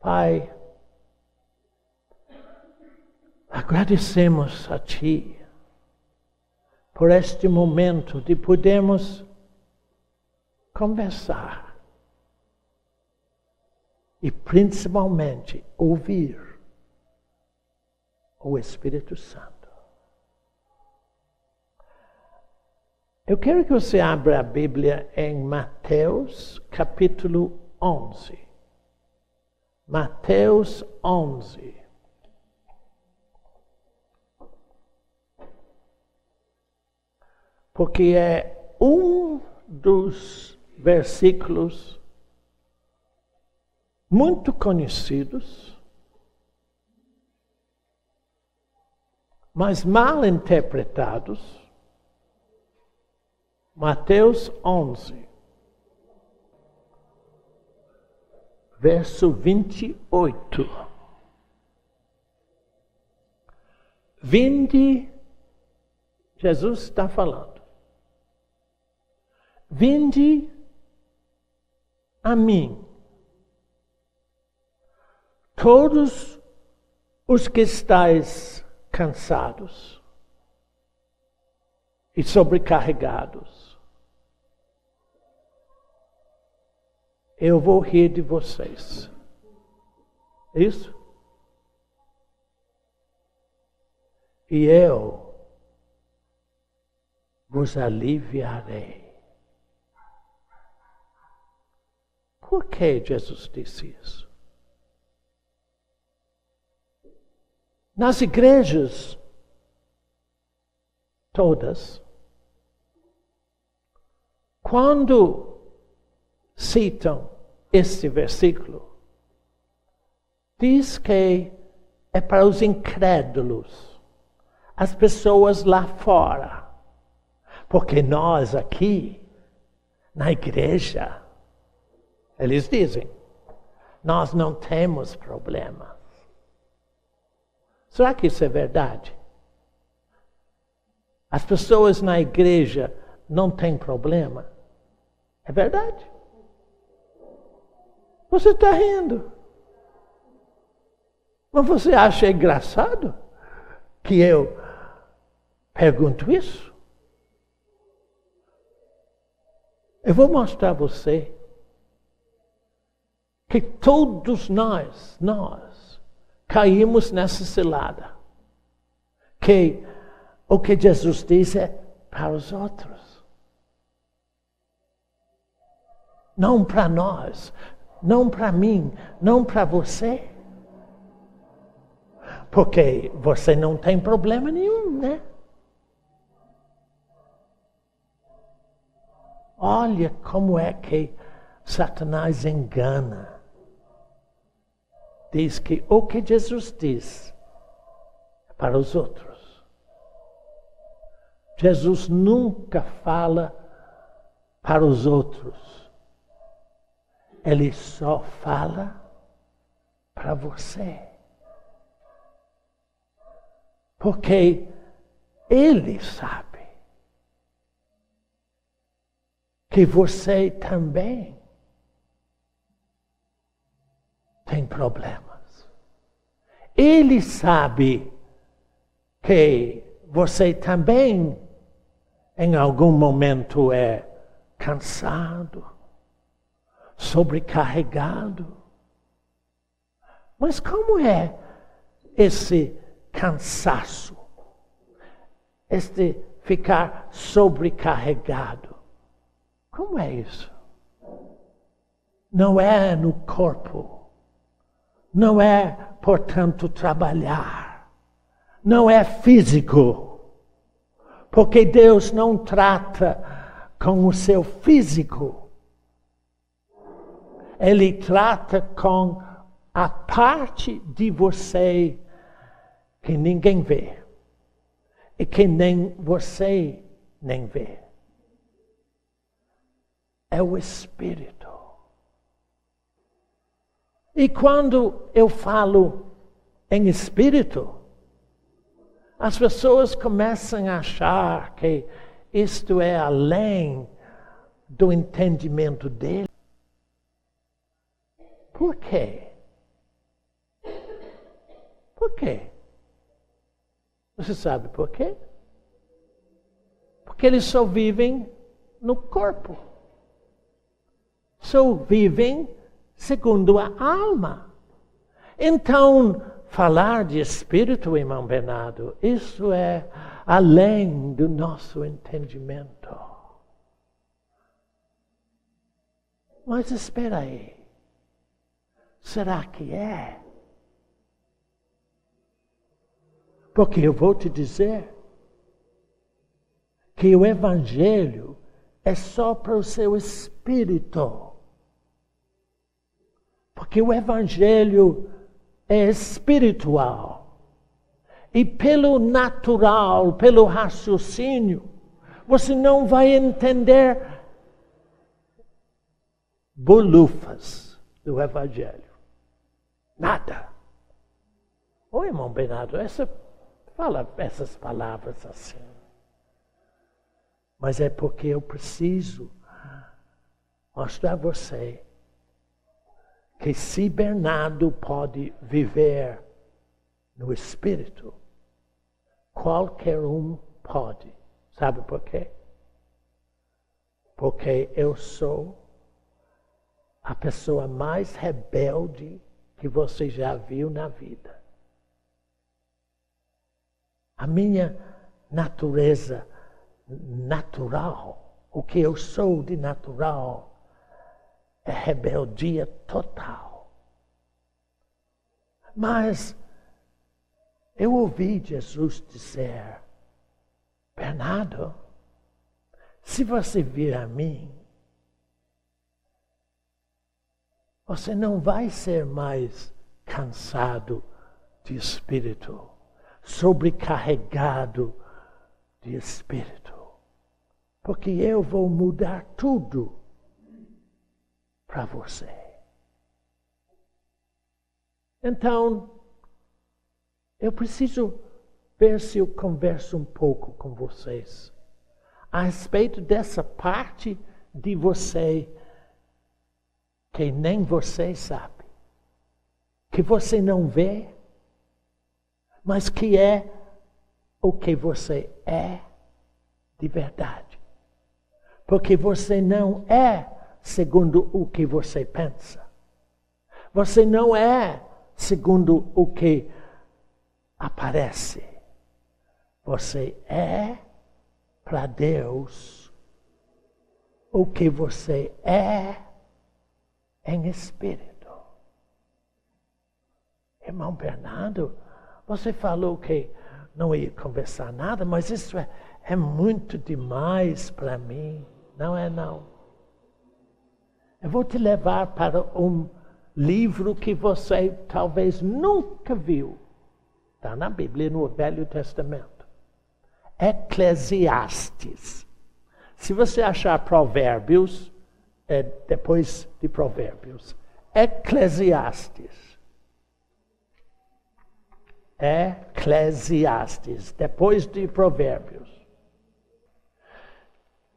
Pai, agradecemos a Ti por este momento de podermos conversar e principalmente ouvir o Espírito Santo. Eu quero que você abra a Bíblia em Mateus capítulo 11. Mateus 11. Porque é um dos versículos muito conhecidos, mas mal interpretados. Mateus 11, verso 28. Vinde, Jesus está falando. Vinde a mim, todos os que estáis cansados e sobrecarregados. Eu vou rir de vocês. Isso? E eu vos aliviarei. Por que Jesus disse isso? Nas igrejas, todas, quando citam este versículo, diz que é para os incrédulos, as pessoas lá fora, porque nós aqui, na igreja, eles dizem, nós não temos problemas. Será que isso é verdade? As pessoas na igreja não têm problema? É verdade? Você está rindo. Mas você acha engraçado que eu pergunto isso? Eu vou mostrar a você que todos nós caímos nessa cilada. Que o que Jesus diz é para os outros. Não para nós, não para mim, não para você. Porque você não tem problema nenhum, né? Olha como é que Satanás engana. Diz que o que Jesus diz é para os outros. Jesus nunca fala para os outros. Ele só fala para você. Porque Ele sabe que você também tem problemas. Ele sabe que você também, em algum momento, é cansado, sobrecarregado. Mas como é esse cansaço? Este ficar sobrecarregado? Como é isso? Não é no corpo. Não é, portanto, trabalhar. Não é físico. Porque Deus não trata com o seu físico. Ele trata com a parte de você que ninguém vê. E que nem você nem vê. É o Espírito. E quando eu falo em Espírito, as pessoas começam a achar que isto é além do entendimento dele. Por quê? Por quê? Você sabe por quê? Porque eles só vivem no corpo. Só vivem segundo a alma. Então, falar de espírito, irmão Bernardo, isso é além do nosso entendimento. Mas espera aí. Será que é? Porque eu vou te dizer que o Evangelho é só para o seu espírito. Porque o Evangelho é espiritual. E pelo natural, pelo raciocínio, você não vai entender bolufas do Evangelho. Nada. Ô irmão Bernardo, fala essas palavras assim. Mas é porque eu preciso mostrar a você que se Bernardo pode viver no Espírito, qualquer um pode. Sabe por quê? Porque eu sou a pessoa mais rebelde que você já viu na vida. A minha natureza natural, o que eu sou de natural, é rebeldia total. Mas eu ouvi Jesus dizer, Bernardo, se você vir a mim, você não vai ser mais cansado de espírito, sobrecarregado de espírito, porque eu vou mudar tudo para você. Então, eu preciso ver se eu converso um pouco com vocês a respeito dessa parte de você que nem você sabe, que você não vê, mas que é o que você é de verdade. Porque você não é segundo o que você pensa. Você não é segundo o que aparece. Você é para Deus o que você é em espírito. Irmão Bernardo, você falou que não ia conversar nada, mas isso é muito demais para mim. Não é não. Eu vou te levar para um livro que você talvez nunca viu. Está na Bíblia, no Velho Testamento. Eclesiastes. Se você achar Provérbios, é depois de Provérbios. Eclesiastes. Eclesiastes, depois de Provérbios.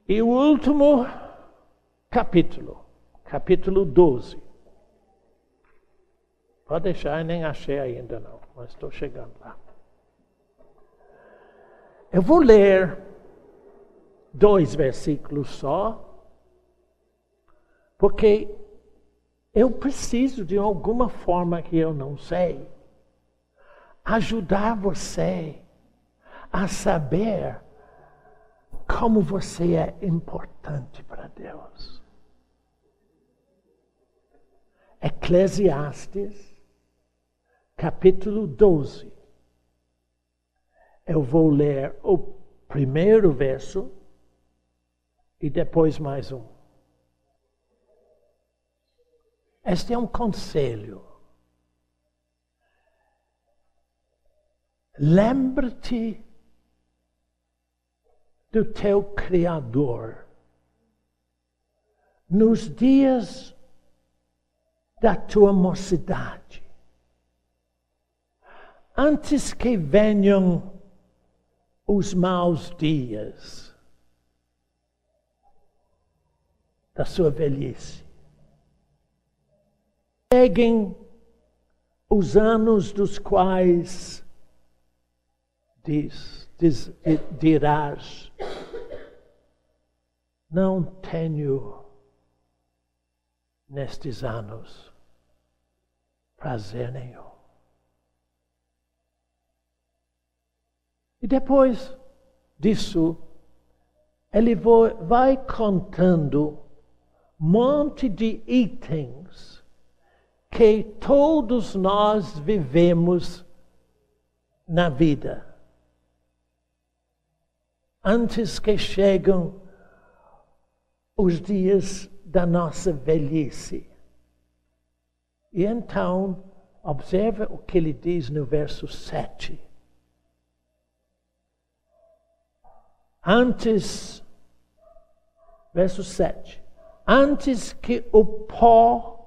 E o último capítulo, capítulo 12. Pode deixar, eu nem achei ainda não, mas estou chegando lá. Eu vou ler 2 versículos só, porque eu preciso de alguma forma que eu não sei, ajudar você a saber como você é importante para Deus. Eclesiastes, capítulo 12. Eu vou ler o primeiro verso e depois mais um. Este é um conselho. Lembra-te do teu Criador nos dias da tua mocidade, antes que venham os maus dias da sua velhice. Cheguem os anos dos quais dirás, não tenho nestes anos prazer nenhum. E depois disso, ele vai contando um monte de itens que todos nós vivemos na vida. Antes que chegam os dias da nossa velhice. E então, observa o que ele diz no verso 7. Verso 7. Antes que o pó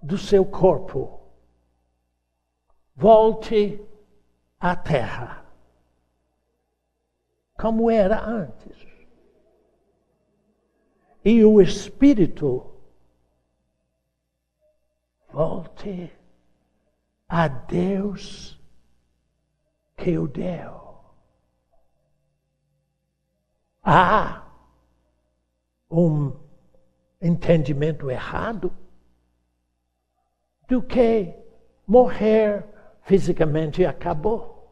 do seu corpo volte à terra, como era antes. E o Espírito volte a Deus que o deu. Há um entendimento errado do que morrer fisicamente acabou.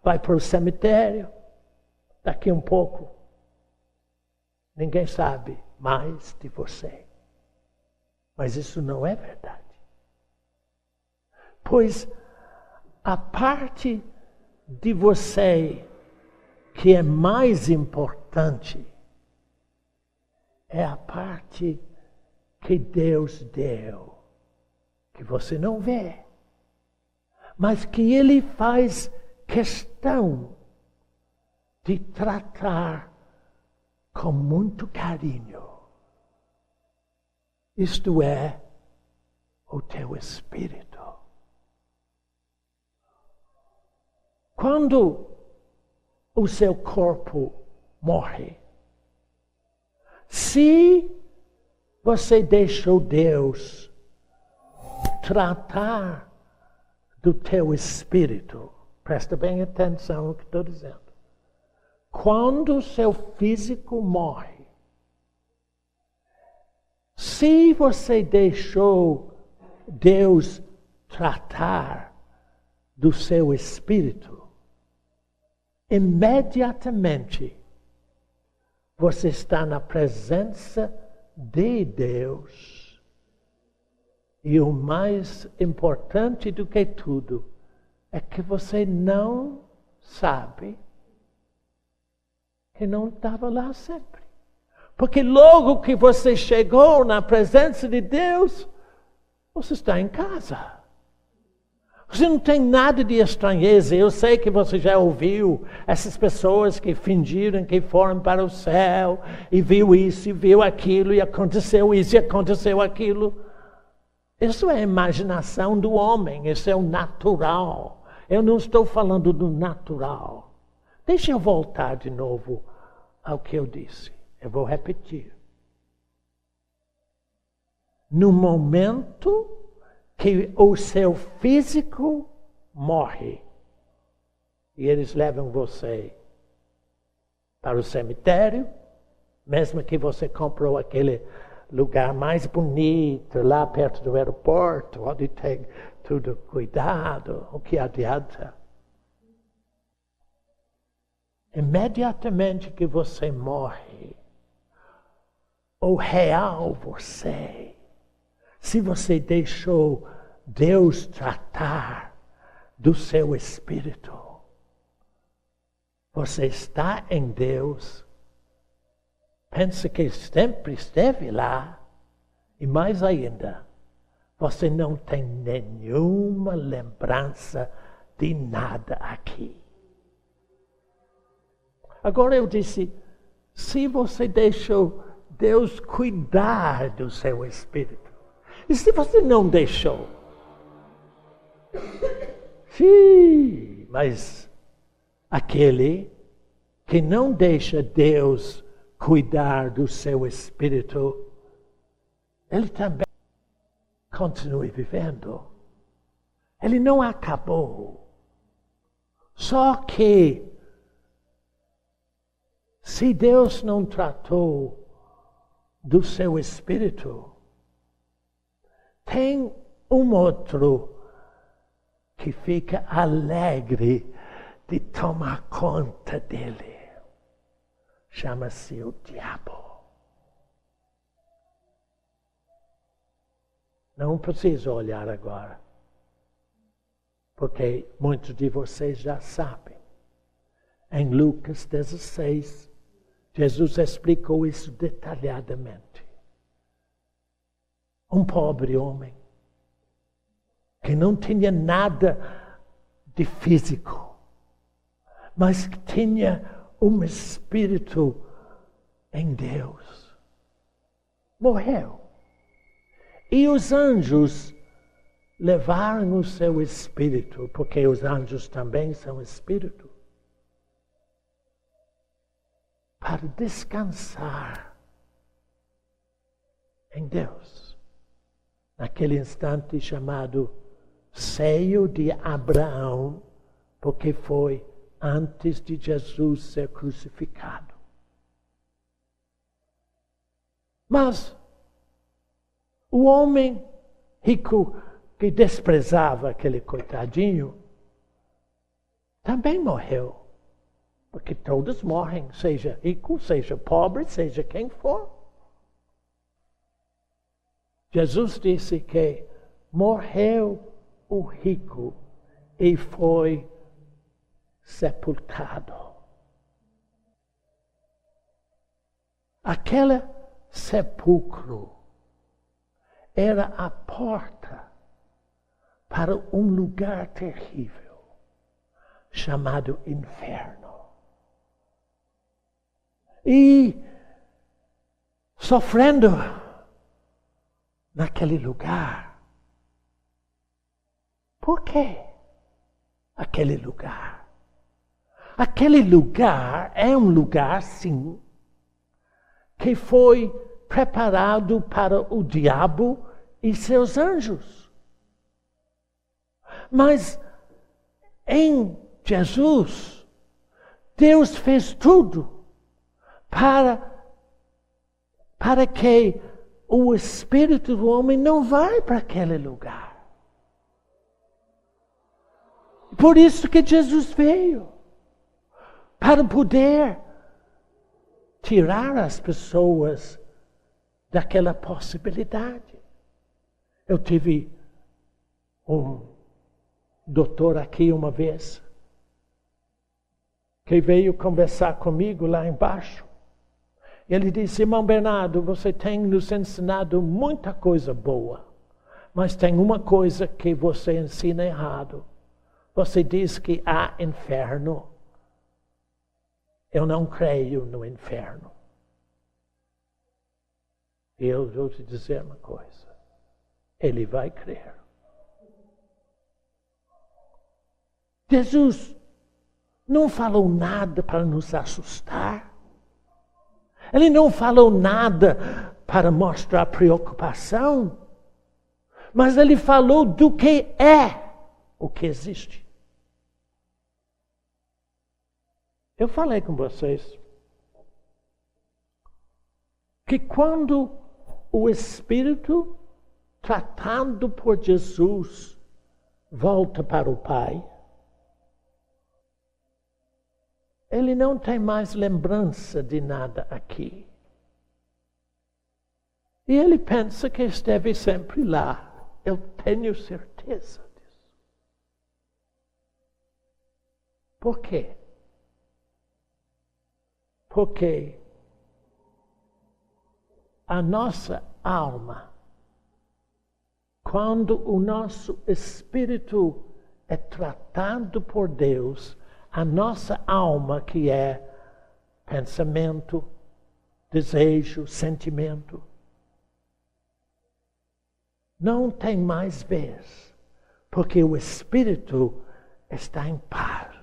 Vai para o cemitério, daqui um pouco, ninguém sabe mais de você. Mas isso não é verdade. Pois a parte de você que é mais importante é a parte que Deus deu, que você não vê, mas que Ele faz questão de tratar com muito carinho. Isto é, o teu espírito. Quando o seu corpo morre, se você deixou Deus tratar do teu espírito, presta bem atenção no que estou dizendo. Quando o seu físico morre, se você deixou Deus tratar do seu espírito, imediatamente você está na presença de Deus. E o mais importante do que tudo é que você não sabe que não estava lá sempre. Porque logo que você chegou na presença de Deus, você está em casa. Você não tem nada de estranheza. Eu sei que você já ouviu essas pessoas que fingiram que foram para o céu e viu isso e viu aquilo e aconteceu isso e aconteceu aquilo. Isso é a imaginação do homem, isso é o natural. Eu não estou falando do natural. Deixa eu voltar de novo ao que eu disse. Eu vou repetir. No momento que o seu físico morre, e eles levam você para o cemitério, mesmo que você comprou aquele lugar mais bonito, lá perto do aeroporto, onde tem tudo cuidado, o que adianta? Imediatamente que você morre, o real você, se você deixou Deus tratar do seu espírito, você está em Deus, pensa que sempre esteve lá, e mais ainda, você não tem nenhuma lembrança de nada aqui. Agora eu disse, se você deixou Deus cuidar do seu espírito, e se você não deixou? Sim, mas aquele que não deixa Deus cuidar do seu espírito, ele também continua vivendo. Ele não acabou. Só que, se Deus não tratou do seu espírito, tem um outro que fica alegre de tomar conta dele. Chama-se o diabo. Não preciso olhar agora, porque muitos de vocês já sabem. Em Lucas 16, Jesus explicou isso detalhadamente. Um pobre homem, que não tinha nada de físico, mas que tinha um espírito em Deus, morreu. E os anjos levaram o seu espírito, porque os anjos também são espírito, para descansar em Deus. Naquele instante chamado seio de Abraão, porque foi antes de Jesus ser crucificado. Mas o homem rico que desprezava aquele coitadinho também morreu. Porque todos morrem, seja rico, seja pobre, seja quem for. Jesus disse que morreu o rico e foi sepultado. Aquele sepulcro era a porta para um lugar terrível, chamado inferno. E sofrendo naquele lugar. Por quê? Aquele lugar. Aquele lugar é um lugar, sim, que foi preparado para o diabo e seus anjos. Mas em Jesus, Deus fez tudo para que o espírito do homem não vá para aquele lugar. Por isso que Jesus veio, para poder tirar as pessoas daquela possibilidade. Eu tive um doutor aqui uma vez, que veio conversar comigo lá embaixo. Ele disse: irmão Bernardo, você tem nos ensinado muita coisa boa, mas tem uma coisa que você ensina errado. Você diz que há inferno. Eu não creio no inferno. E eu vou te dizer uma coisa. Ele vai crer. Jesus não falou nada para nos assustar. Ele não falou nada para mostrar preocupação. Mas ele falou do que é o que existe. Eu falei com vocês que quando o Espírito, tratado por Jesus, volta para o Pai, ele não tem mais lembrança de nada aqui. E ele pensa que esteve sempre lá. Eu tenho certeza disso. Por quê? Porque a nossa alma, quando o nosso espírito é tratado por Deus, a nossa alma, que é pensamento, desejo, sentimento, não tem mais vez, porque o espírito está em paz.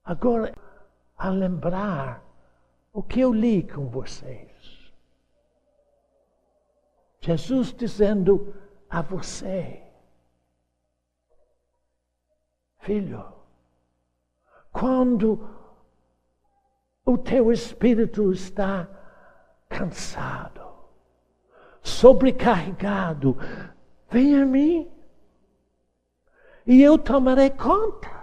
Agora, a lembrar o que eu li com vocês. Jesus dizendo a você, filho, quando o teu espírito está cansado, sobrecarregado, vem a mim e eu tomarei conta.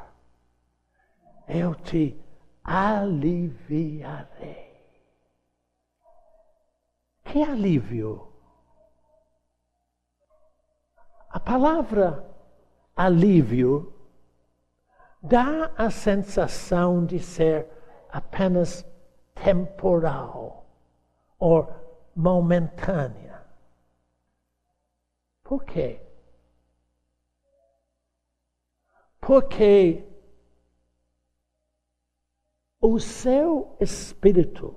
Eu te aliviarei. Que alívio? A palavra alívio dá a sensação de ser apenas temporal ou momentânea. Por quê? Porque o seu espírito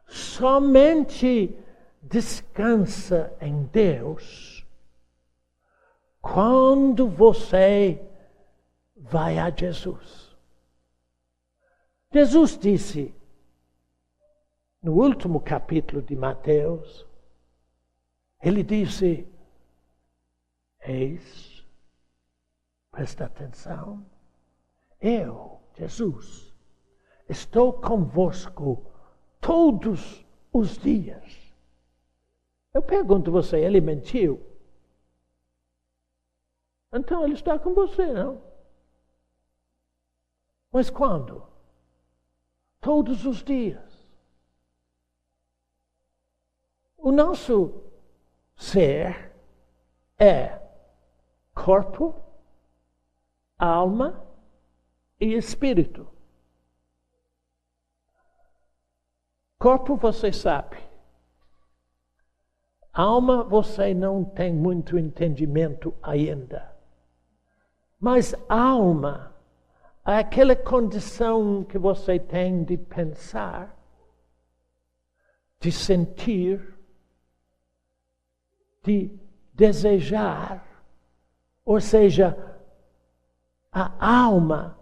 somente descansa em Deus quando você vai a Jesus. Jesus disse, no último capítulo de Mateus, ele disse, eis, presta atenção, eu, Jesus, estou convosco todos os dias. Eu pergunto a você, ele mentiu? Então ele está com você, não? Mas quando? Todos os dias. O nosso ser é corpo, alma e espírito. Corpo você sabe. Alma você não tem muito entendimento ainda. Mas alma é aquela condição que você tem de pensar, de sentir, de desejar. Ou seja, a alma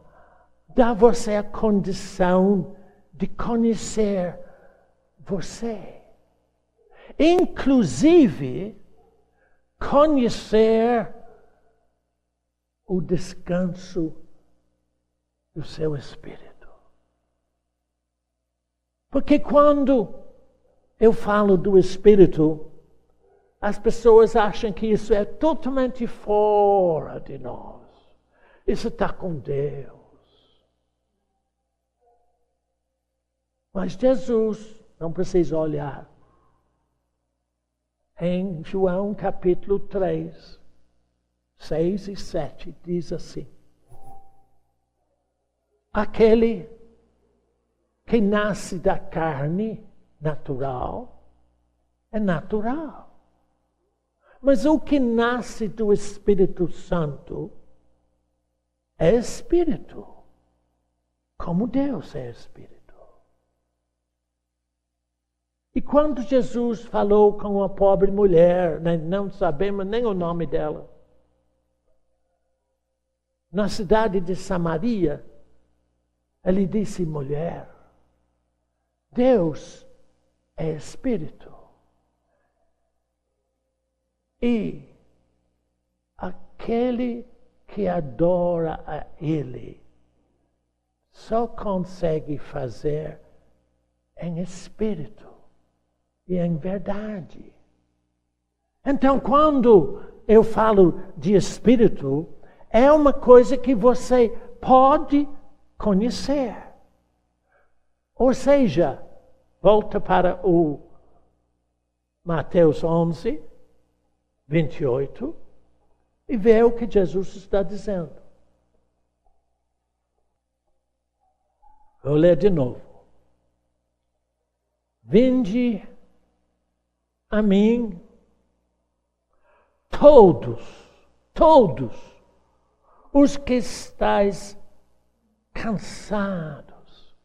dá a você a condição de conhecer você. Inclusive, conhecer o descanso do seu espírito. Porque quando eu falo do espírito, as pessoas acham que isso é totalmente fora de nós. Isso está com Deus. Mas Jesus, não precisa olhar. Em João capítulo 3, 6 e 7, diz assim. Aquele que nasce da carne natural, é natural. Mas o que nasce do Espírito Santo é Espírito, como Deus é Espírito. E quando Jesus falou com a pobre mulher, não sabemos nem o nome dela, na cidade de Samaria, ele disse, mulher, Deus é Espírito. E aquele que adora a Ele só consegue fazer em espírito e em verdade. Então, quando eu falo de espírito, é uma coisa que você pode conhecer. Ou seja, volta para o Mateus 11, 28, e vê o que Jesus está dizendo. Vou ler de novo. Vinde a mim todos os que estáis cansados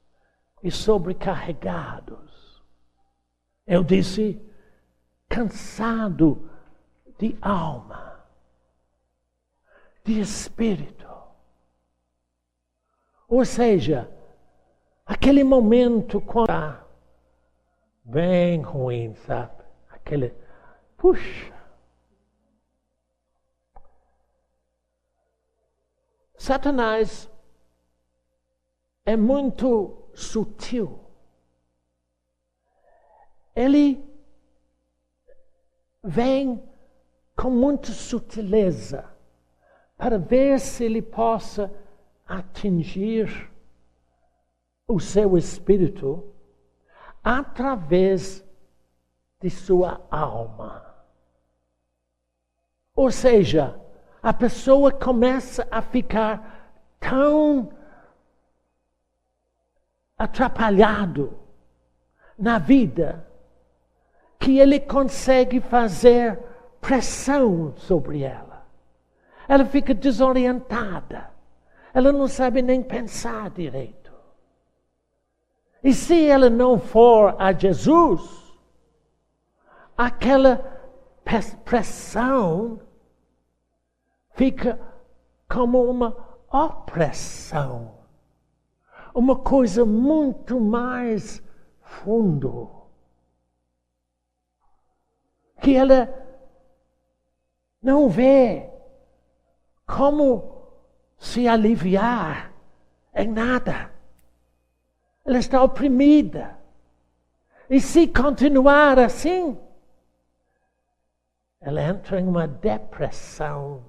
e sobrecarregados. Eu disse cansado de alma, de espírito. Ou seja, aquele momento quando está bem ruim, sabe? Puxa. Satanás é muito sutil. Ele vem com muita sutileza para ver se ele possa atingir o seu espírito através de sua alma. Ou seja, a pessoa começa a ficar tão atrapalhado na vida que ele consegue fazer pressão sobre ela. Ela fica desorientada. Ela não sabe nem pensar direito. E se ela não for a Jesus, aquela pressão fica como uma opressão. Uma coisa muito mais fundo. Que ela não vê como se aliviar em nada. Ela está oprimida. E se continuar assim, ela entra em uma depressão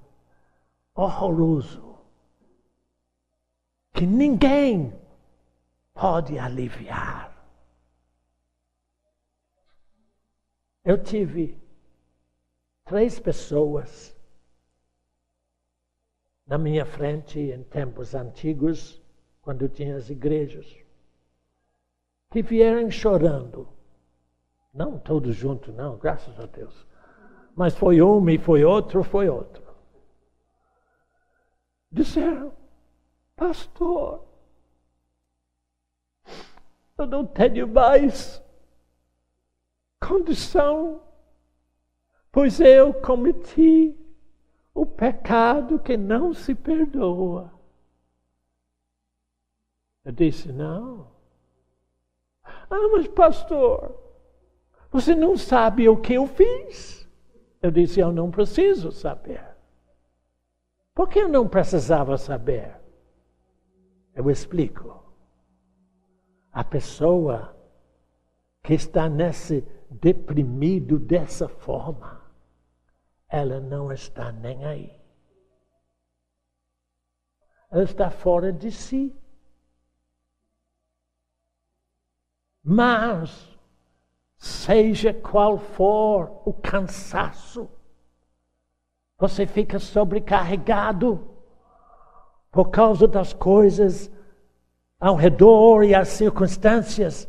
horrorosa que ninguém pode aliviar. Eu tive 3 pessoas na minha frente em tempos antigos, quando tinha as igrejas, que vieram chorando. Não todos juntos, não, graças a Deus. Mas foi um e foi outro. Disseram, pastor, eu não tenho mais condição, pois eu cometi o pecado que não se perdoa. Eu disse, não. Mas pastor, você não sabe o que eu fiz? Eu disse, eu não preciso saber. Por que eu não precisava saber? Eu explico. A pessoa que está nesse deprimido dessa forma, ela não está nem aí. Ela está fora de si. Mas, seja qual for o cansaço, você fica sobrecarregado por causa das coisas ao redor e as circunstâncias.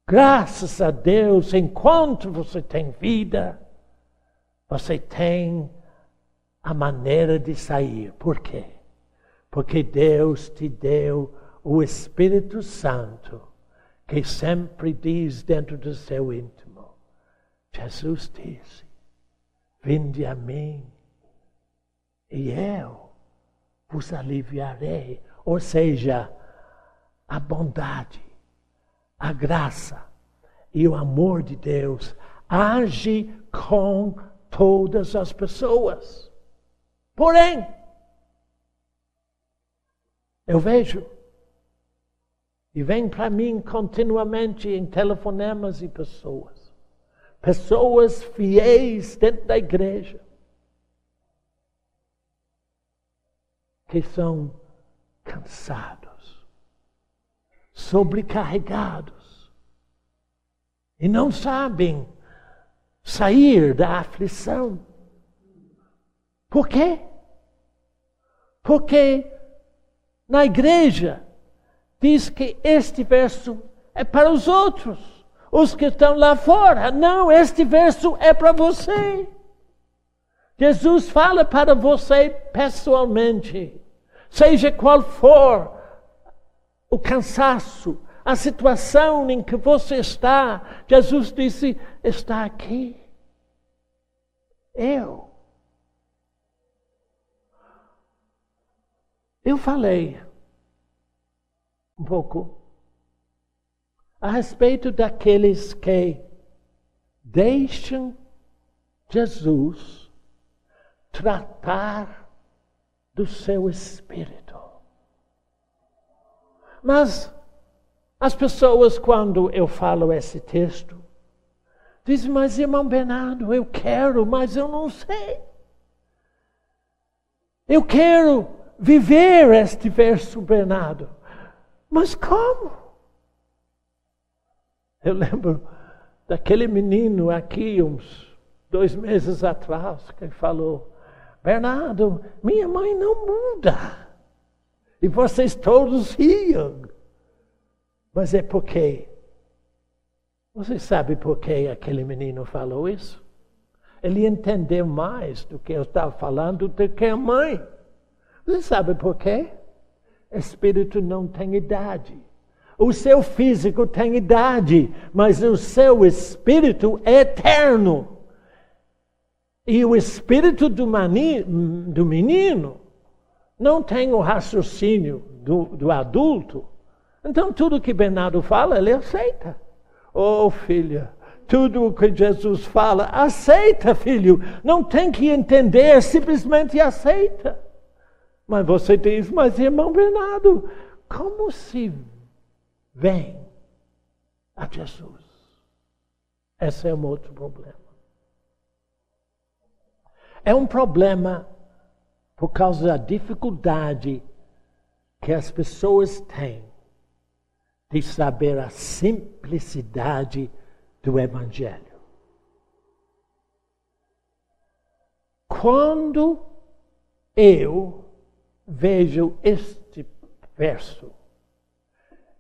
Graças a Deus, enquanto você tem vida, você tem a maneira de sair. Por quê? Porque Deus te deu o Espírito Santo, que sempre diz dentro do seu íntimo, Jesus disse, vinde a mim e eu vos aliviarei. Ou seja, a bondade, a graça e o amor de Deus age com todas as pessoas. Porém, eu vejo, e vem para mim continuamente em telefonemas e pessoas fiéis dentro da igreja, que são cansados, sobrecarregados, e não sabem sair da aflição. Por quê? Porque na igreja diz que este verso é para os outros, os que estão lá fora. Não, este verso é para você. Jesus fala para você pessoalmente. Seja qual for o cansaço, a situação em que você está, Jesus disse, está aqui. Eu falei um pouco a respeito daqueles que deixam Jesus tratar do seu espírito. Mas as pessoas, quando eu falo esse texto, dizem, mas irmão Bernardo, eu quero, mas eu não sei. Eu quero viver este verso, Bernardo. Mas como? Eu lembro daquele menino aqui, uns 2 meses atrás, que falou, Bernardo, minha mãe não muda. E vocês todos riam. Mas é porque, você sabe por que aquele menino falou isso? Ele entendeu mais do que eu estava falando do que a mãe. Você sabe por quê? Espírito não tem idade. O seu físico tem idade, mas o seu espírito é eterno. E o espírito do menino não tem o raciocínio do adulto. Então tudo que Bernardo fala, ele aceita. Oh, filha, tudo o que Jesus fala, aceita, filho. Não tem que entender, simplesmente aceita. Mas você diz, mas irmão Bernardo, como se vem a Jesus? Esse é um outro problema. É um problema por causa da dificuldade que as pessoas têm de saber a simplicidade do Evangelho. Quando eu vejo este verso,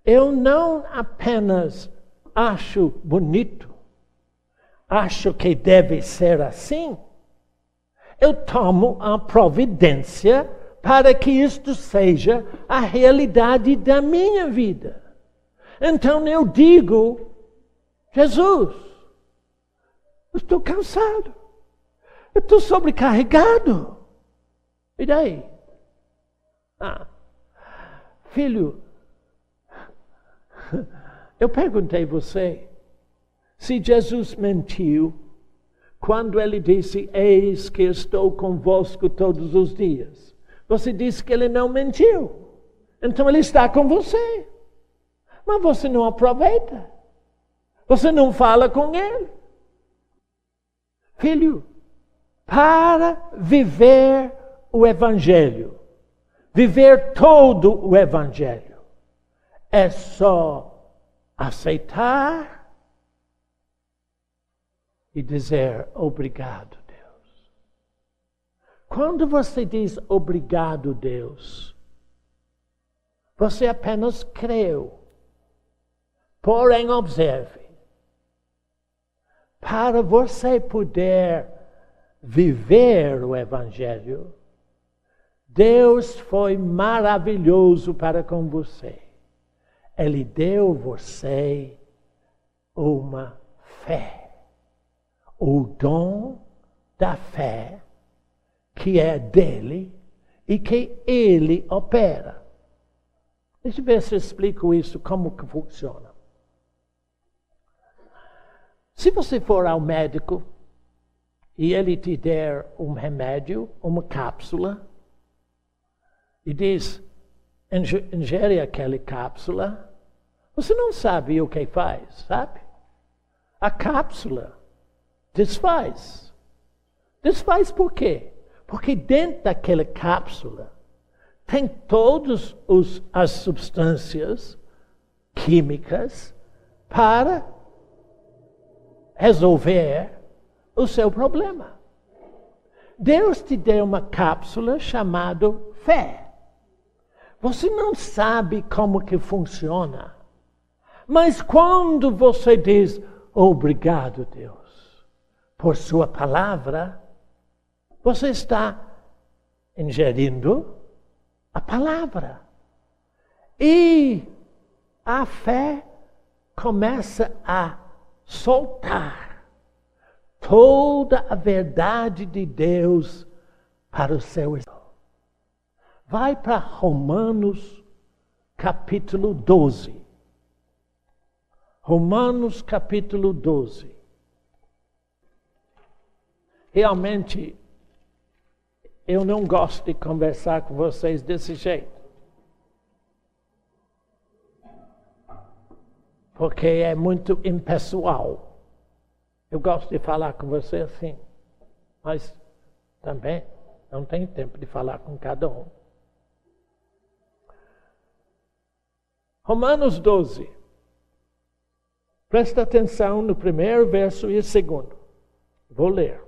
eu não apenas acho bonito, acho que deve ser assim, eu tomo a providência para que isto seja a realidade da minha vida. Então eu digo, Jesus, eu estou cansado, eu estou sobrecarregado. E daí? Filho, eu perguntei a você se Jesus mentiu quando ele disse, eis que estou convosco todos os dias. Você disse que ele não mentiu. Então ele está com você. Mas você não aproveita. Você não fala com ele. Filho, para viver o Evangelho, viver todo o Evangelho, é só aceitar e dizer obrigado, Deus. Quando você diz obrigado, Deus, você apenas creu. Porém, observe, para você poder viver o Evangelho, Deus foi maravilhoso para com você. Ele deu você uma fé. O dom da fé que é dele e que ele opera. Deixa eu ver se eu explico isso, como que funciona. Se você for ao médico e ele te der um remédio, uma cápsula, e diz, ingere aquela cápsula, você não sabe o que faz, sabe? A cápsula desfaz. Desfaz por quê? Porque dentro daquela cápsula tem todas as substâncias químicas para resolver o seu problema. Deus te deu uma cápsula chamada fé. Você não sabe como que funciona. Mas quando você diz, obrigado, Deus, por sua palavra, você está ingerindo a palavra. E a fé começa a soltar toda a verdade de Deus para o seu espírito. Vai para Romanos capítulo 12. Romanos capítulo 12. realmente, eu não gosto de conversar com vocês desse jeito. Porque é muito impessoal. Eu gosto de falar com você assim, mas também não tenho tempo de falar com cada um. Romanos 12. Presta atenção no primeiro verso e o segundo. Vou ler.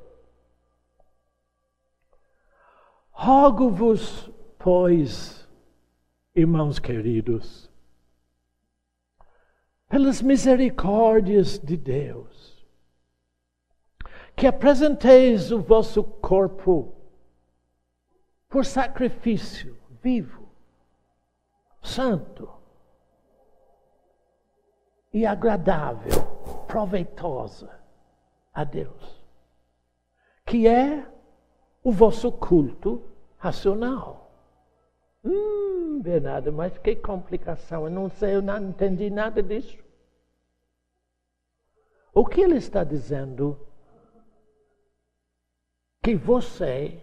Rogo-vos, pois, irmãos queridos, pelas misericórdias de Deus, que apresenteis o vosso corpo por sacrifício vivo, santo e agradável, proveitosa a Deus, que é o vosso culto racional. Bernardo, mas que complicação, eu não sei, eu não entendi nada disso. O que ele está dizendo? Que você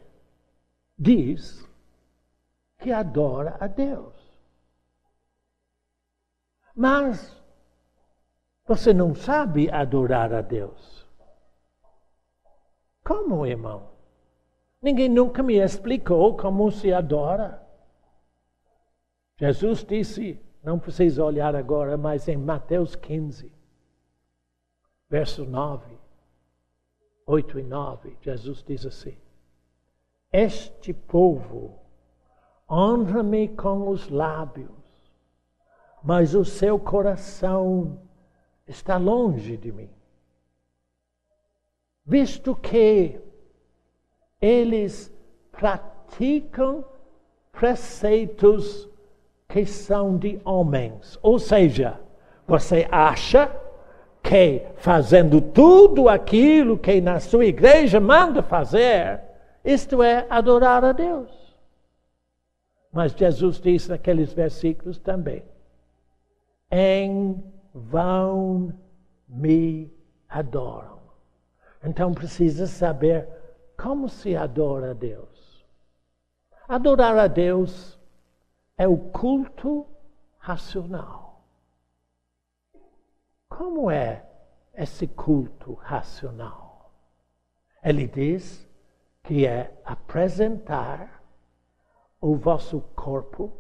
diz que adora a Deus. Mas você não sabe adorar a Deus. Como, irmão? Ninguém nunca me explicou como se adora. Jesus disse, não precisa olhar agora, mas em Mateus 15, verso 9, 8 e 9, Jesus diz assim: este povo honra-me com os lábios, mas o seu coração está longe de mim. Visto que eles praticam preceitos que são de homens. Ou seja, você acha que fazendo tudo aquilo que na sua igreja manda fazer, isto é adorar a Deus. Mas Jesus diz naqueles versículos também: em vão me adoram. Então precisa saber como se adora a Deus. Adorar a Deus é o culto racional. Como é esse culto racional? Ele diz que é apresentar o vosso corpo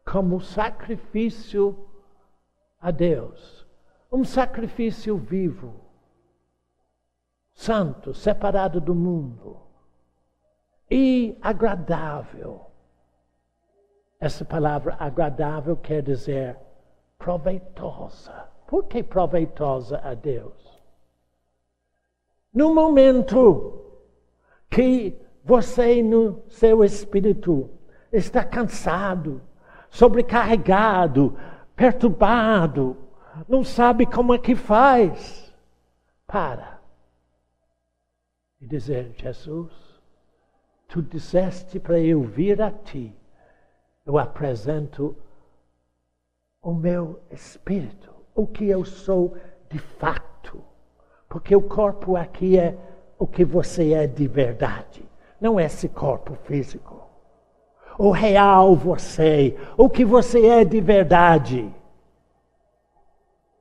como sacrifício a Deus. Um sacrifício vivo, santo, separado do mundo e agradável. Essa palavra agradável quer dizer proveitosa. Por que proveitosa a Deus? No momento que você no seu espírito está cansado, sobrecarregado, perturbado, não sabe como é que faz, para e dizer: Jesus, tu disseste para eu vir a ti. Eu apresento o meu espírito, o que eu sou de fato. Porque o corpo aqui é o que você é de verdade. Não é esse corpo físico. O real você, o que você é de verdade.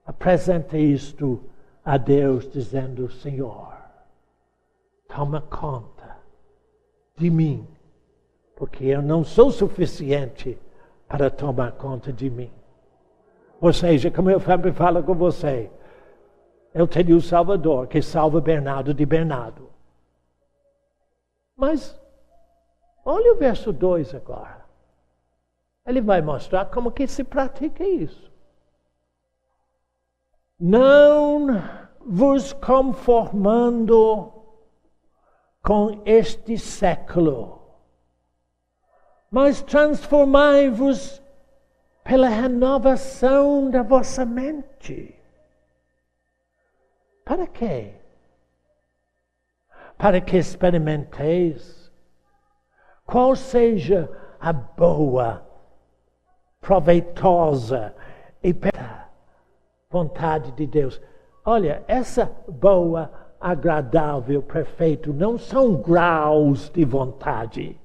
Apresente isto a Deus dizendo: Senhor, toma conta de mim. Porque eu não sou suficiente para tomar conta de mim. Ou seja, como eu sempre falo com você, eu tenho o Salvador que salva Bernardo de Bernardo. Mas, olha o verso 2 agora. Ele vai mostrar como que se pratica isso. Não vos conformando com este século, mas transformai-vos pela renovação da vossa mente. Para quê? Para que experimenteis qual seja a boa, proveitosa e perfeita vontade de Deus. Olha, essa boa, agradável, perfeito, não são graus de vontade.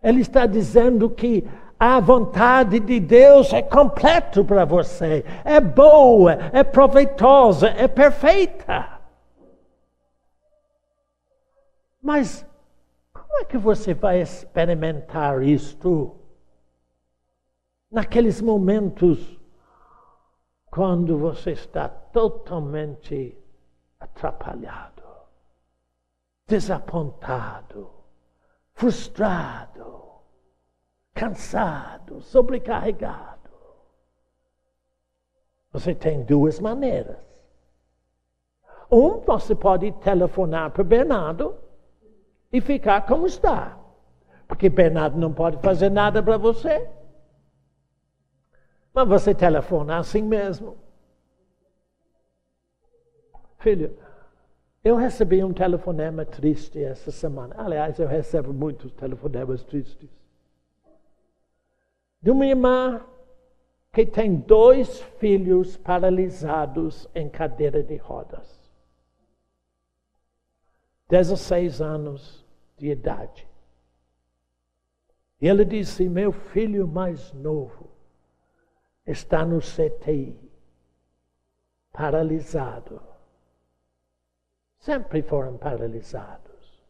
Ele está dizendo que a vontade de Deus é completa para você, é boa, é proveitosa, é perfeita. Mas como é que você vai experimentar isto naqueles momentos quando você está totalmente atrapalhado, desapontado, frustrado, cansado, sobrecarregado? Você tem duas maneiras. Você pode telefonar para Bernardo e ficar como está, porque Bernardo não pode fazer nada para você. Mas você telefona assim mesmo. Filho, eu recebi um telefonema triste essa semana. Aliás, eu recebo muitos telefonemas tristes. De uma irmã que tem 2 filhos paralisados em cadeira de rodas. 16 anos de idade. E ele disse, meu filho mais novo está no CTI, paralisado. Sempre foram paralisados.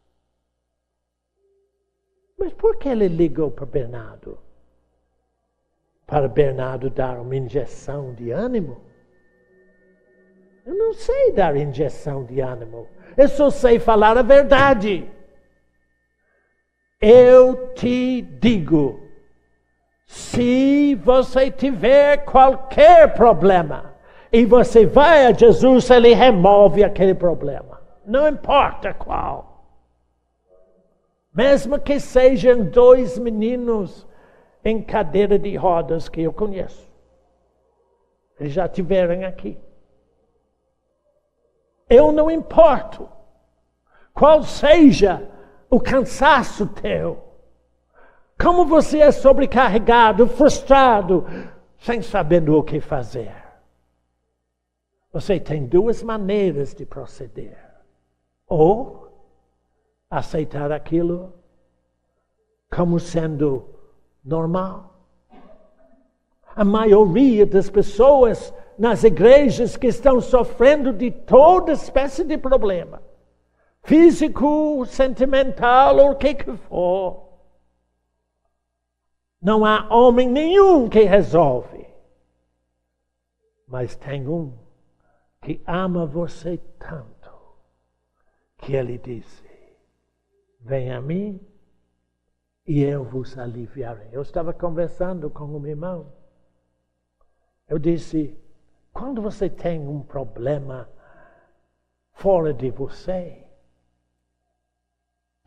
Mas por que ele ligou para Bernardo? Para Bernardo dar uma injeção de ânimo? Eu não sei dar injeção de ânimo. Eu só sei falar a verdade. Eu te digo, se você tiver qualquer problema e você vai a Jesus, Ele remove aquele problema. Não importa qual. Mesmo que sejam 2 meninos em cadeira de rodas que eu conheço. Eles já estiveram aqui. Eu não importo qual seja o cansaço teu. Como você é sobrecarregado, frustrado, sem saber o que fazer. Você tem 2 maneiras de proceder. Ou aceitar aquilo como sendo normal. A maioria das pessoas nas igrejas que estão sofrendo de toda espécie de problema, físico, sentimental ou o que for, não há homem nenhum que resolve. Mas tem um que ama você tanto, que ele disse, vem a mim e eu vos aliviarei. Eu estava conversando com um irmão. Eu disse, quando você tem um problema fora de você,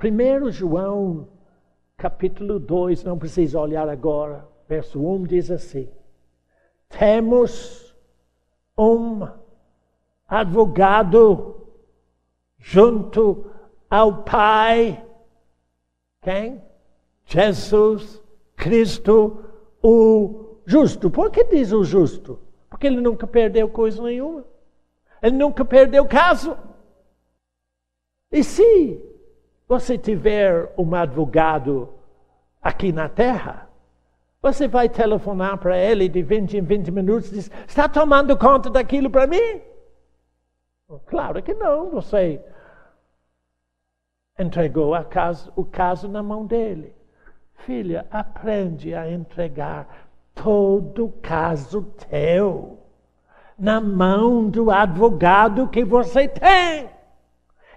1 João capítulo 2, não precisa olhar agora, verso 1 diz assim, temos um advogado junto ao Pai. Quem? Jesus Cristo, o justo. Por que diz o justo? Porque ele nunca perdeu coisa nenhuma. Ele nunca perdeu caso. E se você tiver um advogado aqui na terra, você vai telefonar para ele de 20 em 20 minutos e diz, está tomando conta daquilo para mim? Claro que não, você entregou o caso na mão dele. Filha, aprende a entregar todo caso teu na mão do advogado que você tem.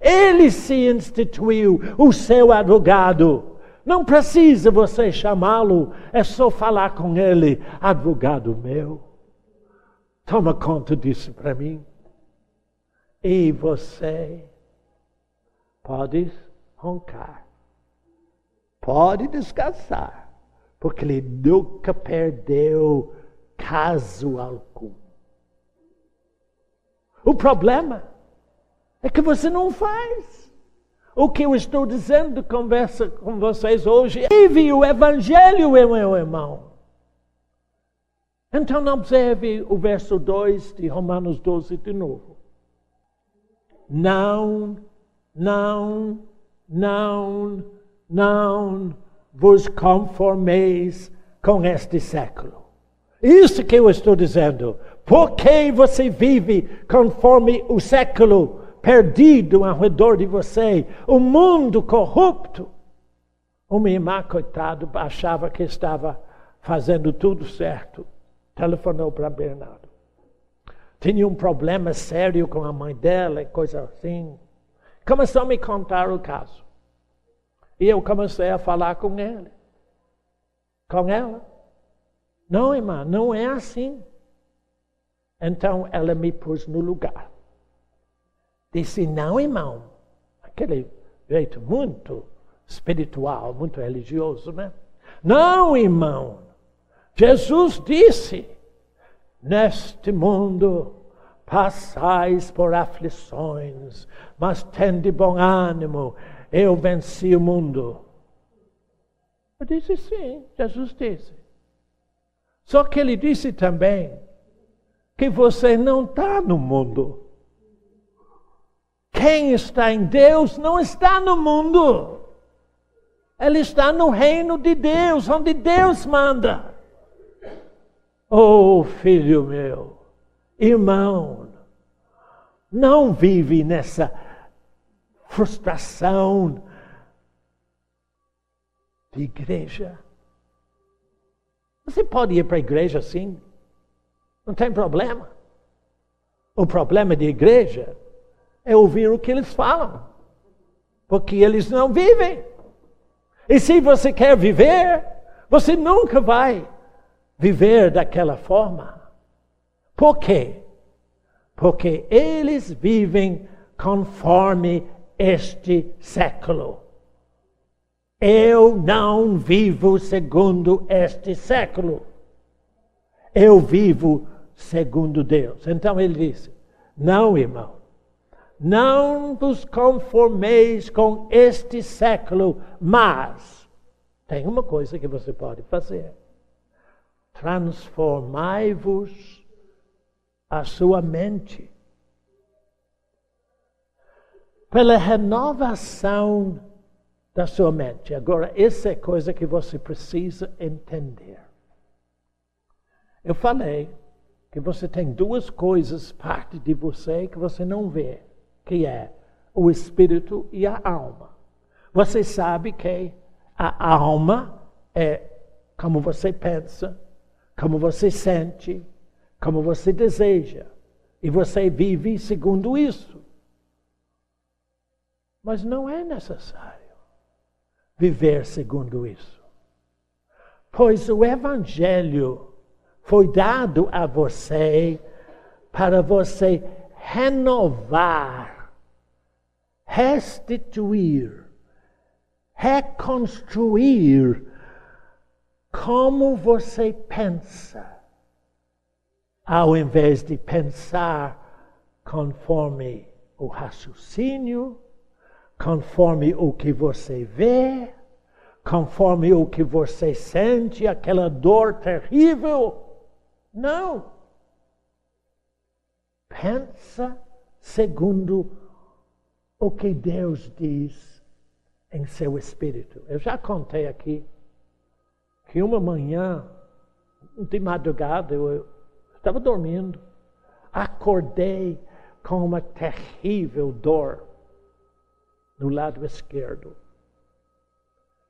Ele se instituiu o seu advogado. Não precisa você chamá-lo, é só falar com ele. Advogado meu, toma conta disso para mim. E você pode roncar, pode descansar, porque ele nunca perdeu caso algum. O problema é que você não faz. O que eu estou dizendo, conversa com vocês hoje, vive o Evangelho, meu irmão. Então observe o verso 2 de Romanos 12 de novo. Não vos conformeis com este século. Isso que eu estou dizendo. Porque você vive conforme o século perdido ao redor de você, o mundo corrupto. Uma irmã, coitado, achava que estava fazendo tudo certo. Telefonou para Bernardo. Tinha um problema sério com a mãe dela, coisa assim. Começou a me contar o caso. E eu comecei a falar com ele. Com ela. Não, irmã, não é assim. Então ela me pôs no lugar. Disse, não, irmão. Aquele jeito muito espiritual, muito religioso, né? Não, irmão. Jesus disse, neste mundo passais por aflições, mas tende bom ânimo, eu venci o mundo. Eu disse, sim, Jesus disse. Só que ele disse também que você não está no mundo. Quem está em Deus não está no mundo. Ele está no reino de Deus, onde Deus manda. Oh, filho meu, irmão, não vive nessa frustração de igreja. Você pode ir para a igreja sim, não tem problema. O problema de igreja é ouvir o que eles falam, porque eles não vivem. E se você quer viver, você nunca vai viver daquela forma. Por quê? Porque eles vivem conforme este século. Eu não vivo segundo este século. Eu vivo segundo Deus. Então ele disse, não, irmão, não vos conformeis com este século, mas tem uma coisa que você pode fazer. Transformai-vos a sua mente pela renovação da sua mente. Agora, essa é coisa que você precisa entender. Eu falei que você tem duas coisas, parte de você, que você não vê, que é o espírito e a alma. Você sabe que a alma é como você pensa, como você sente, como você deseja. E você vive segundo isso. Mas não é necessário viver segundo isso. Pois o Evangelho foi dado a você para você renovar, restituir, reconstruir como você pensa, ao invés de pensar conforme o raciocínio, conforme o que você vê, conforme o que você sente, aquela dor terrível. Não. Pensa segundo o que Deus diz em seu espírito. Eu já contei aqui que uma manhã, de madrugada, eu estava dormindo, acordei com uma terrível dor no lado esquerdo.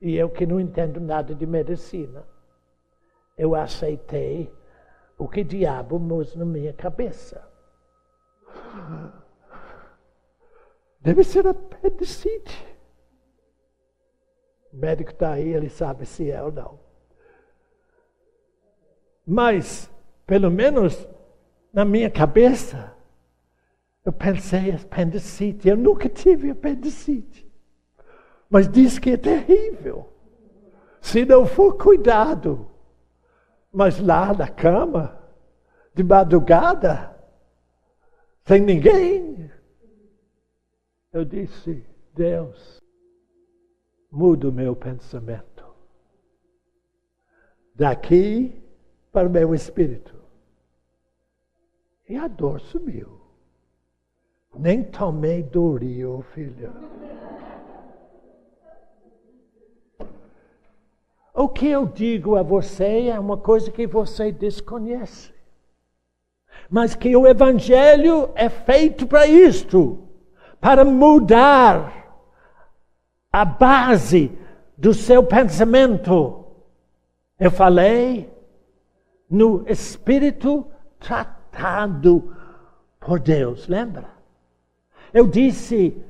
E eu que não entendo nada de medicina, eu aceitei o que o diabo pôs na minha cabeça. Deve ser apendicite. O médico está aí, ele sabe se é ou não. Mas, pelo menos, na minha cabeça, eu pensei apendicite. Eu nunca tive apendicite. Mas diz que é terrível. Se não for cuidado. Mas lá na cama, de madrugada, sem ninguém. Eu disse, Deus, muda o meu pensamento. Daqui para o meu espírito. E a dor sumiu. Nem tomei do rio, filho. O que eu digo a você é uma coisa que você desconhece. Mas que o Evangelho é feito para isto, para mudar a base do seu pensamento. Eu falei no Espírito tratado por Deus, lembra? Eu disse,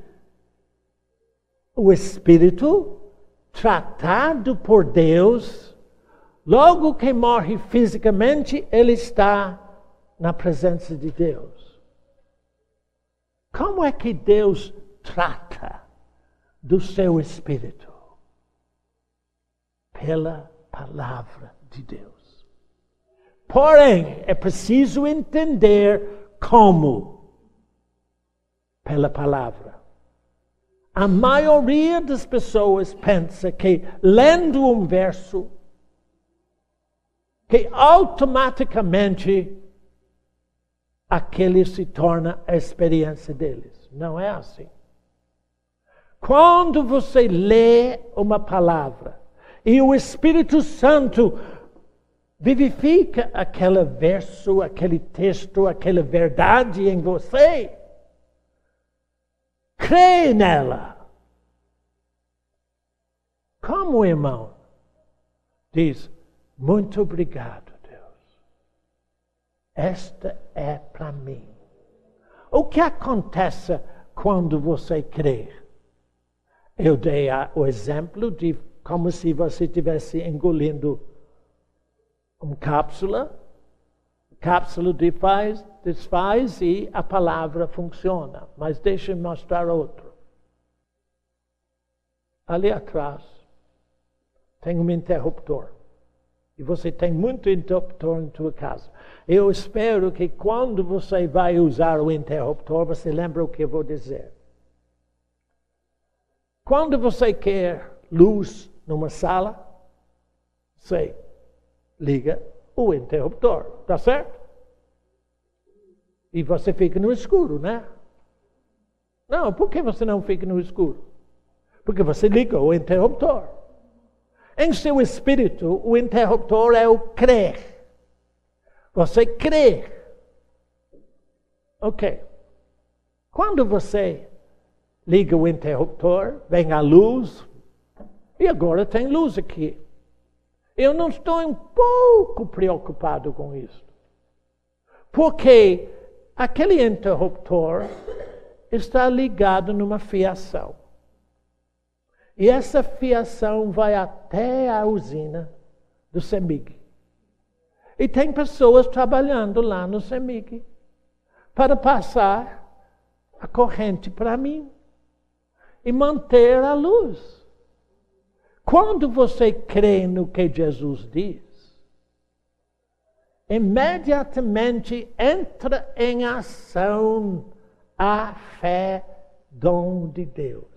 o Espírito tratado por Deus, logo que morre fisicamente, ele está na presença de Deus. Como é que Deus trata do seu Espírito? Pela palavra de Deus. Porém, é preciso entender como. Pela palavra. A maioria das pessoas pensa que lendo um verso, que automaticamente aquele se torna a experiência deles. Não é assim. Quando você lê uma palavra e o Espírito Santo vivifica aquele verso, aquele texto, aquela verdade em você, crê nela. Como o irmão diz, muito obrigado, Deus. Esta é para mim. O que acontece quando você crê? Eu dei o exemplo de como se você estivesse engolindo uma cápsula desfaz e a palavra funciona. Mas deixa eu mostrar outro. Ali atrás tem um interruptor. E você tem muito interruptor em tua casa. Eu espero que quando você vai usar o interruptor, você lembra o que eu vou dizer. Quando você quer luz numa sala, você liga o interruptor, tá certo? E você fica no escuro, né? Não, por que você não fica no escuro? Porque você liga o interruptor. Em seu espírito, o interruptor é o crer. Você crê. Ok. Quando você liga o interruptor, vem a luz, e agora tem luz aqui. Eu não estou um pouco preocupado com isso. Porque aquele interruptor está ligado numa fiação. E essa fiação vai até a usina do CEMIG. E tem pessoas trabalhando lá no CEMIG para passar a corrente para mim e manter a luz. Quando você crê no que Jesus diz, imediatamente entra em ação a fé, dom de Deus.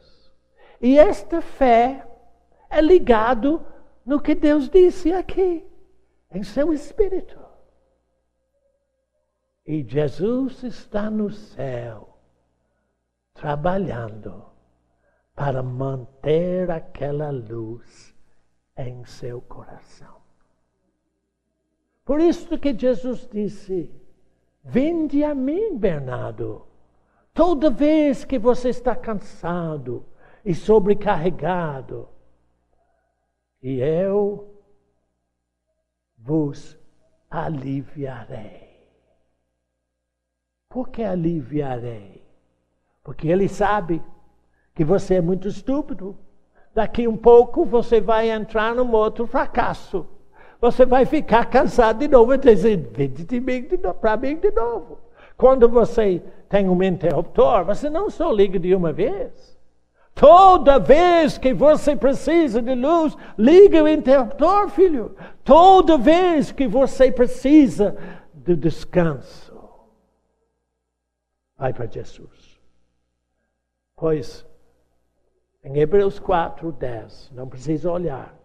E esta fé é ligado no que Deus disse aqui, em seu espírito. E Jesus está no céu, trabalhando para manter aquela luz em seu coração. Por isso que Jesus disse, vinde a mim, Bernardo, toda vez que você está cansado e sobrecarregado, e eu vos aliviarei. Por que aliviarei? Porque Ele sabe que você é muito estúpido. Daqui um pouco você vai entrar num outro fracasso. Você vai ficar cansado de novo e dizer, vinde para mim de novo. Quando você tem um interruptor, você não só liga de uma vez. Toda vez que você precisa de luz, liga o interruptor, filho. Toda vez que você precisa de descanso, vai para Jesus. Pois, em Hebreus 4:10, não precisa olhar,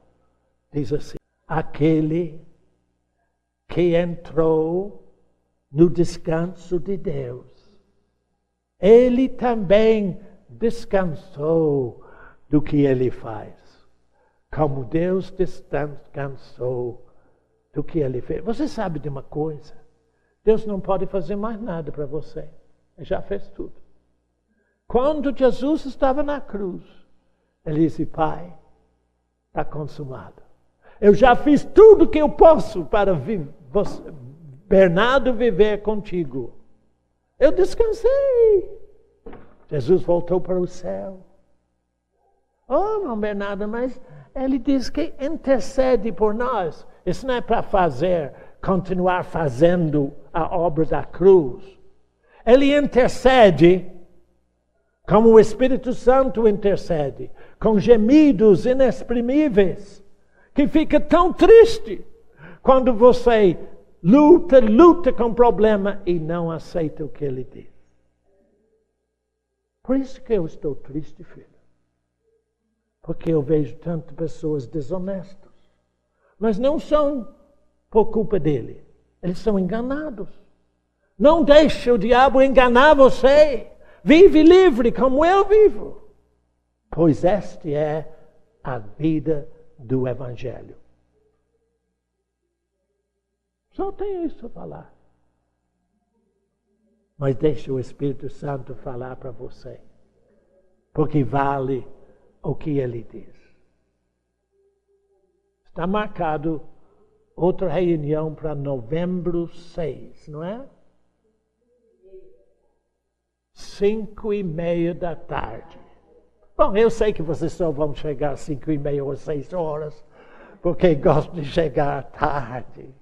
diz assim, aquele que entrou no descanso de Deus Ele também descansou do que ele faz. Como Deus descansou do que ele fez. Você sabe de uma coisa? Deus não pode fazer mais nada para você. Ele já fez tudo. Quando Jesus estava na cruz, ele disse, Pai, está consumado. Eu já fiz tudo que eu posso para Bernardo viver contigo. Eu descansei. Jesus voltou para o céu. Oh, irmão Bernardo, mas ele diz que intercede por nós. Isso não é para continuar fazendo a obra da cruz. Ele intercede como o Espírito Santo intercede, com gemidos inexprimíveis, que fica tão triste quando você luta com o problema e não aceita o que ele diz. Por isso que eu estou triste, filho. Porque eu vejo tantas pessoas desonestas. Mas não são por culpa dele. Eles são enganados. Não deixe o diabo enganar você. Vive livre como eu vivo. Pois esta é a vida do Evangelho. Só tenho isso a falar. Mas deixe o Espírito Santo falar para você. Porque vale o que ele diz. Está marcado outra reunião para novembro 6, não é? 5:30 da tarde. Bom, eu sei que vocês só vão chegar às 5:30 ou 6 horas, porque gostam de chegar tarde.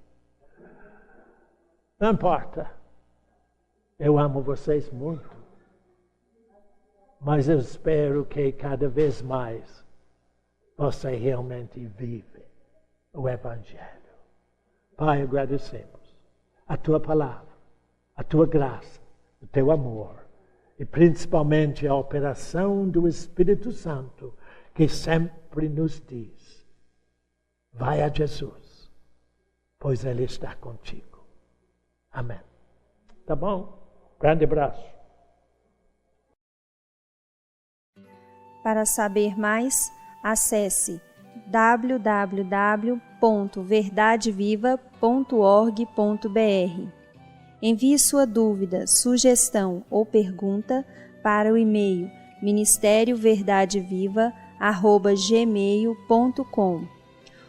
Não importa. Eu amo vocês muito. Mas eu espero que cada vez mais você realmente vive o Evangelho. Pai, agradecemos a Tua palavra, a Tua graça, o Teu amor e principalmente a operação do Espírito Santo que sempre nos diz, vai a Jesus, pois Ele está contigo. Amém. Tá bom? Grande abraço. Para saber mais, acesse www.verdadeviva.org.br. Envie sua dúvida, sugestão ou pergunta para o e-mail ministérioverdadeviva@gmail.com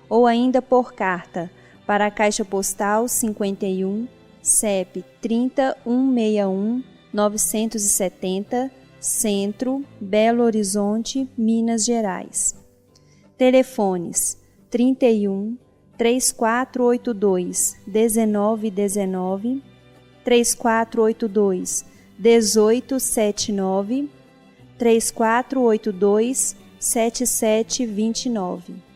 ou ainda por carta para a Caixa Postal 51, CEP 30161 970, Centro, Belo Horizonte, Minas Gerais. Telefones 31 3482 1919, 3482 1879, 3482 7729.